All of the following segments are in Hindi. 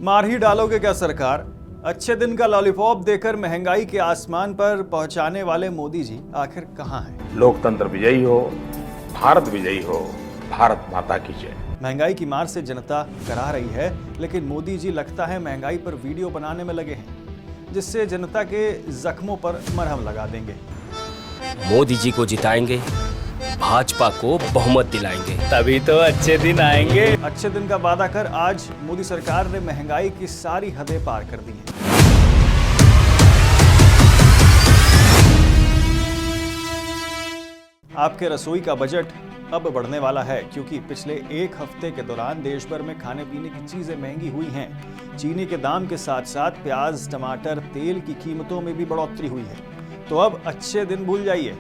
मार ही डालोगे क्या सरकार? अच्छे दिन का लॉलीपॉप देकर महंगाई के आसमान पर पहुंचाने वाले मोदी जी आखिर कहां हैं? लोकतंत्र विजयी हो, भारत विजयी हो, भारत माता की जय। महंगाई की मार से जनता करा रही है, लेकिन मोदी जी लगता है महंगाई पर वीडियो बनाने में लगे हैं, जिससे जनता के जख्मों पर मरहम लगा देंगे। मोदी जी को जिताएंगे, भाजपा को बहुमत दिलाएंगे, तभी तो अच्छे दिन आएंगे। अच्छे दिन का वादा कर आज मोदी सरकार ने महंगाई की सारी हदें पार कर दी हैं। आपके रसोई का बजट अब बढ़ने वाला है, क्योंकि पिछले एक हफ्ते के दौरान देश भर में खाने पीने की चीजें महंगी हुई हैं। चीनी के दाम के साथ साथ प्याज, टमाटर, तेल की कीमतों में भी बढ़ोतरी हुई है। तो अब अच्छे दिन भूल जाइए,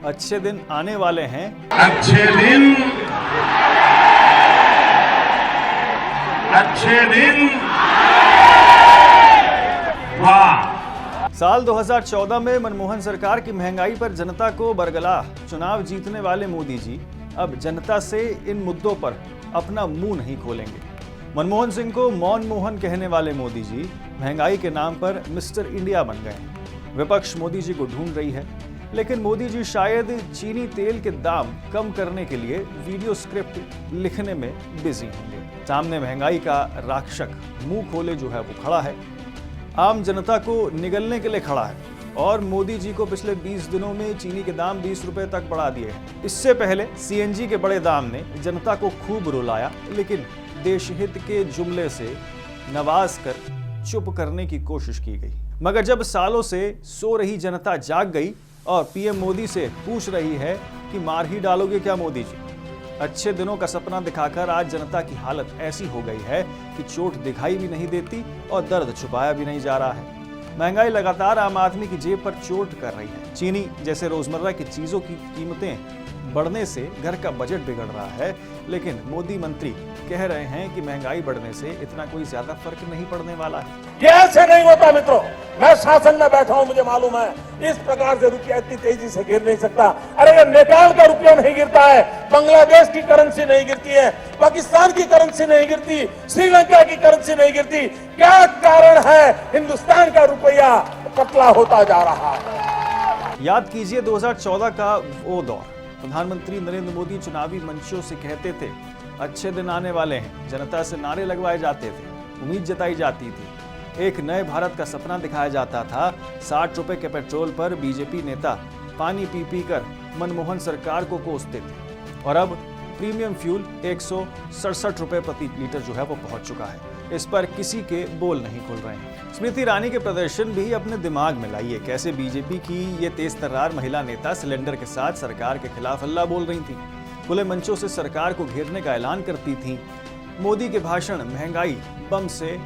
अच्छे दिन आने वाले हैं। अच्छे दिन वाह। साल 2014 में मनमोहन सरकार की महंगाई पर जनता को बरगला चुनाव जीतने वाले मोदी जी अब जनता से इन मुद्दों पर अपना मुंह नहीं खोलेंगे। मनमोहन सिंह को मौन मोहन कहने वाले मोदी जी महंगाई के नाम पर मिस्टर इंडिया बन गए। विपक्ष मोदी जी को ढूंढ रही है, लेकिन मोदी जी शायद चीनी तेल के दाम कम करने के लिए वीडियो स्क्रिप्ट लिखने में बिजी होंगे। सामने महंगाई का राक्षक मुंह खोले जो है वो खड़ा है, आम जनता को निगलने के लिए खड़ा है। और मोदी जी को पिछले 20 दिनों में चीनी के दाम 20 रुपए तक बढ़ा दिए हैं। इससे पहले सीएनजी के बड़े दाम ने जनता को खूब रुलाया, लेकिन देशहित के जुमले से नवाज कर चुप करने की कोशिश की गई। मगर जब सालों से सो रही जनता जाग गई और पीएम मोदी से पूछ रही है कि मार ही डालोगे क्या मोदी जी, अच्छे दिनों का सपना दिखाकर आज जनता की हालत ऐसी हो गई है कि चोट दिखाई भी नहीं देती और दर्द छुपाया भी नहीं जा रहा है। महंगाई लगातार आम आदमी की जेब पर चोट कर रही है। चीनी जैसे रोजमर्रा की चीजों की कीमतें बढ़ने से घर का बजट बिगड़ रहा है, लेकिन मोदी मंत्री कह रहे हैं कि महंगाई बढ़ने से इतना कोई ज्यादा फर्क नहीं पड़ने वाला है। कैसे नहीं होता मित्रों, मैं शासन में बैठा हूं, मुझे मालूम है इस प्रकार से रुपया इतनी तेजी से गिर नहीं सकता। अरे ये नेपाल का रुपया नहीं गिरता है, बांग्लादेश की करेंसी नहीं गिरती है, पाकिस्तान की करेंसी नहीं गिरती, श्रीलंका की करेंसी नहीं गिरती। क्या कारण है हिंदुस्तान का रुपया पतला होता जा रहा है? याद कीजिए 2014 का वो दौर, प्रधानमंत्री नरेंद्र मोदी चुनावी मंचों से कहते थे अच्छे दिन आने वाले हैं, जनता से नारे लगवाए जाते थे, उम्मीद जताई जाती थी, एक नए भारत का सपना दिखाया जाता था। 60 रुपए के पेट्रोल पर बीजेपी नेता पानी पी पी कर मनमोहन सरकार को कोसते थे, और अब प्रीमियम फ्यूल 167 रुपए प्रति लीटर जो है वो पहुंच चुका है। इस पर किसी के बोल नहीं खुल रहे हैं। स्मृति ईरानी के प्रदर्शन भी अपने दिमाग में लाइए, कैसे बीजेपी की ये तेज तर्रार महिला नेता सिलेंडर के साथ सरकार के खिलाफ हल्ला बोल रही थी, खुले मंचों से सरकार को घेरने का ऐलान करती थी। मोदी के भाषण महंगाई बम से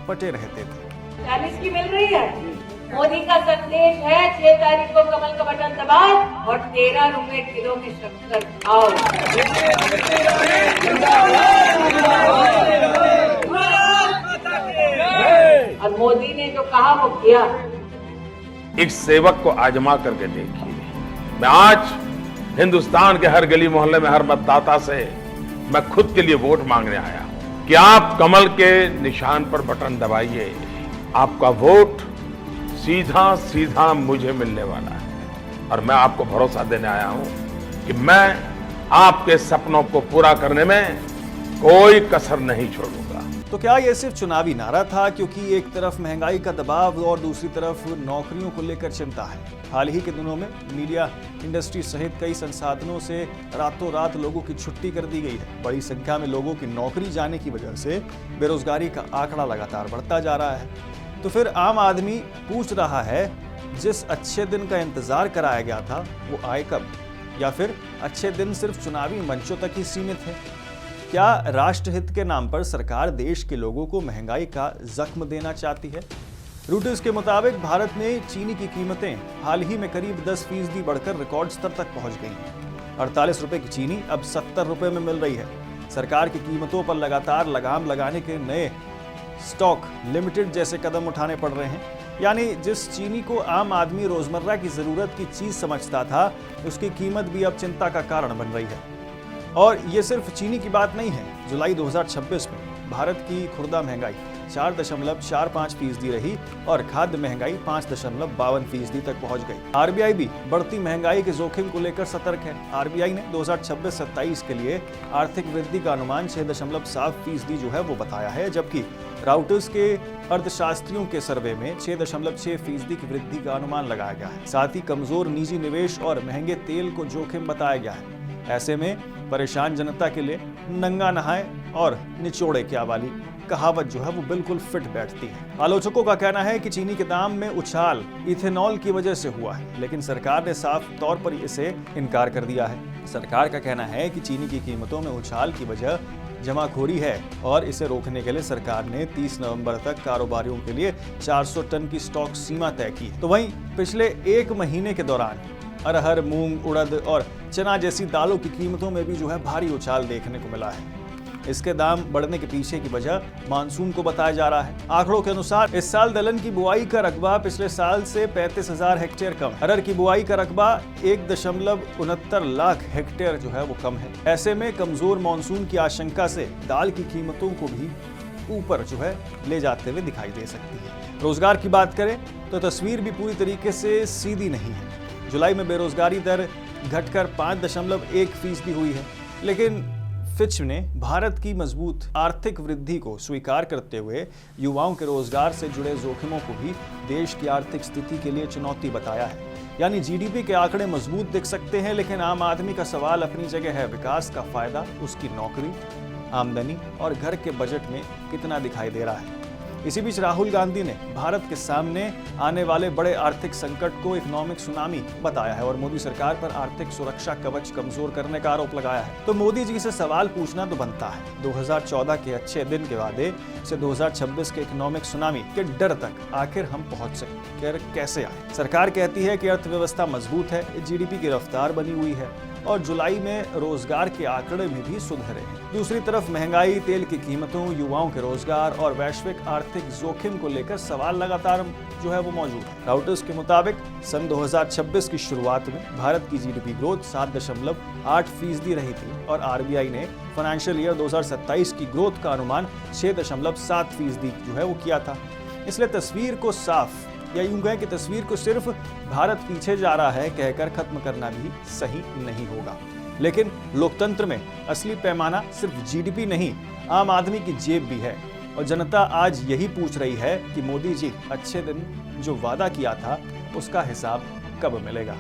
पटे रहते थे। 40 की मिल रही है। मोदी का संदेश है 6 तारीख को कमल का बटन दबाओ और 13 रुपए किलो में शक्कर खाओ। और मोदी ने जो कहा वो किया। एक सेवक को आजमा करके देखिए। मैं आज हिंदुस्तान के हर गली मोहल्ले में हर मतदाता से मैं खुद के लिए वोट मांगने आया हूं कि आप कमल के निशान पर बटन दबाइए। आपका वोट सीधा सीधा मुझे मिलने वाला है, और मैं आपको भरोसा देने आया हूं कि मैं आपके सपनों को पूरा करने में कोई कसर नहीं छोड़ूंगा। तो क्या ये सिर्फ चुनावी नारा था, क्योंकि एक तरफ महंगाई का दबाव और दूसरी तरफ नौकरियों को लेकर चिंता है। हाल ही के दिनों में मीडिया इंडस्ट्री सहित कई संसाधनों से रातों रात लोगों की छुट्टी कर दी गई है। बड़ी संख्या में लोगों की नौकरी जाने की वजह से बेरोजगारी का आंकड़ा लगातार बढ़ता जा रहा है। तो फिर आम आदमी पूछ रहा है, जिस अच्छे दिन का इंतजार कराया गया था वो आए कब, या फिर अच्छे दिन सिर्फ चुनावी मंचों तक ही सीमित है? क्या राष्ट्रहित के नाम पर सरकार देश के लोगों को महंगाई का जख्म देना चाहती है? रूटर्स के मुताबिक भारत में चीनी की कीमतें हाल ही में करीब 10% बढ़कर रिकॉर्ड स्तर तक पहुंच गई हैं। 48 रुपए की चीनी अब 70 रुपए में मिल रही है। सरकार की कीमतों पर लगातार लगाम लगाने के नए स्टॉक लिमिटेड जैसे कदम उठाने पड़ रहे हैं। यानी जिस चीनी को आम आदमी रोजमर्रा की जरूरत की चीज समझता था, उसकी कीमत भी अब चिंता का कारण बन रही है। और ये सिर्फ चीनी की बात नहीं है। जुलाई 2026 में भारत की खुर्दा महंगाई 4.45% रही और खाद्य महंगाई 5.52% तक पहुंच गई। आरबीआई भी बढ़ती महंगाई के जोखिम को लेकर सतर्क है। आरबीआई ने 2026-27 के लिए आर्थिक वृद्धि का अनुमान 6.7% जो है वो बताया है, जबकि राउटर्स के अर्थशास्त्रियों के सर्वे में 6.6% की वृद्धि का अनुमान लगाया गया है। साथ ही कमजोर निजी निवेश और महंगे तेल को जोखिम बताया गया है। ऐसे में परेशान जनता के लिए नंगा नहाए और निचोड़े क्या वाली कहावत जो है वो बिल्कुल फिट बैठती है। आलोचकों का कहना है कि चीनी के दाम में उछाल इथेनॉल की वजह से हुआ है, लेकिन सरकार ने साफ तौर पर इसे इनकार कर दिया है। सरकार का कहना है कि चीनी की कीमतों में उछाल की वजह जमाखोरी है और इसे रोकने के लिए सरकार ने 30 नवंबर तक कारोबारियों के लिए 400 टन की स्टॉक सीमा तय की। तो वहीं पिछले एक महीने के दौरान अरहर, मूंग, उड़द और चना जैसी दालों की कीमतों में भी जो है भारी उछाल देखने को मिला है। इसके दाम बढ़ने के पीछे की वजह मानसून को बताया जा रहा है। आंकड़ों के अनुसार इस साल दलहन की बुआई का रकबा पिछले साल से 35,000 हेक्टेयर कम। अरहर की बुआई का रकबा 1.69 लाख हेक्टेयर जो है वो कम है। ऐसे में कमजोर मानसून की आशंका से दाल की कीमतों को भी ऊपर जो है ले जाते हुए दिखाई दे सकती है। रोजगार की बात करें तो तस्वीर भी पूरी तरीके से सीधी नहीं है। जुलाई में बेरोजगारी दर घटकर 5.1% हुई है, लेकिन फिच ने भारत की मजबूत आर्थिक वृद्धि को स्वीकार करते हुए युवाओं के रोजगार से जुड़े जोखिमों को भी देश की आर्थिक स्थिति के लिए चुनौती बताया है। यानी जीडीपी के आंकड़े मजबूत दिख सकते हैं, लेकिन आम आदमी का सवाल अपनी जगह है। विकास का फायदा उसकी नौकरी, आमदनी और घर के बजट में कितना दिखाई दे रहा है। इसी बीच राहुल गांधी ने भारत के सामने आने वाले बड़े आर्थिक संकट को इकोनॉमिक सुनामी बताया है और मोदी सरकार पर आर्थिक सुरक्षा कवच कमजोर करने का आरोप लगाया है। तो मोदी जी से सवाल पूछना तो बनता है, 2014 के अच्छे दिन के वादे से 2026 के इकोनॉमिक सुनामी के डर तक आखिर हम पहुंच सके कैसे आए। सरकार कहती है कि अर्थव्यवस्था मजबूत है, जीडीपी की रफ्तार बनी हुई है और जुलाई में रोजगार के आंकड़े में भी सुधरे हैं। दूसरी तरफ महंगाई, तेल की कीमतों, युवाओं के रोजगार और वैश्विक आर्थिक जोखिम को लेकर सवाल लगातार जो है वो मौजूद है। राउटर्स के मुताबिक सन 2026 की शुरुआत में भारत की जीडीपी ग्रोथ 7.8% रही थी और आरबीआई ने फाइनेंशियल ईयर 2027 की ग्रोथ का अनुमान 6.7% जो है वो किया था। इसलिए तस्वीर को साफ या यूं कहें कि तस्वीर को सिर्फ भारत पीछे जा रहा है कहकर खत्म करना भी सही नहीं होगा। लेकिन लोकतंत्र में असली पैमाना सिर्फ जीडीपी नहीं, आम आदमी की जेब भी है और जनता आज यही पूछ रही है कि मोदी जी अच्छे दिन जो वादा किया था उसका हिसाब कब मिलेगा।